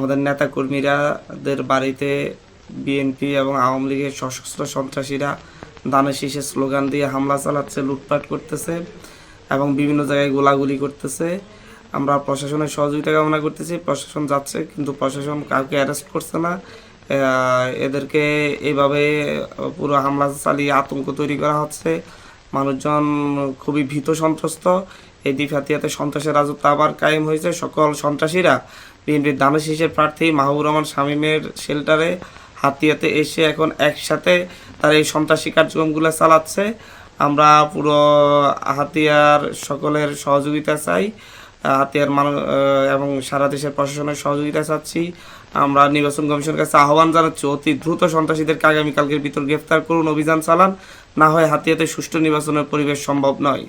আমাদের নেতাকর্মীরাদের বাড়িতে বিএনপি এবং আওয়ামী লীগের সশস্ত্র সন্ত্রাসীরা ধানের শীষের স্লোগান দিয়ে হামলা চালাচ্ছে, লুটপাট করতেছে এবং বিভিন্ন জায়গায় গোলাগুলি করতেছে। আমরা প্রশাসনের সহযোগিতা কামনা করতেছি। প্রশাসন যাচ্ছে, কিন্তু প্রশাসন কাউকে অ্যারেস্ট করছে না। এদেরকে এইভাবে পুরো হামলা চালিয়ে আতঙ্ক তৈরি করা হচ্ছে। মানুষজন খুবই ভীত সন্ত্রস্ত। এই দ্বীপহাতিয়াতে সন্ত্রাসের রাজত্ব আবার কায়েম হয়েছে। সকল সন্ত্রাসীরা বিএনপির ধানের শীষের প্রার্থী মাহবুবুর রহমান শামীমের শেল্টারে হাতিয়াতে এসে এখন একসাথে তারা এই সন্ত্রাসী কার্যক্রমগুলো চালাচ্ছে। আমরা পুরো হাতিয়ার সকলের সহযোগিতা চাই, হাতিয়ার এবং সারা দেশের প্রশাসনের সহযোগিতা চাচ্ছি। আমরা নির্বাচন কমিশনের কাছে আহ্বান জানাচ্ছি, অতি দ্রুত সন্ত্রাসীদেরকে আগামীকালকের ভিতর গ্রেফতার করুন, অভিযান চালান, না হয় হাতিয়াতে সুষ্ঠু নির্বাচনের পরিবেশ সম্ভব নয়।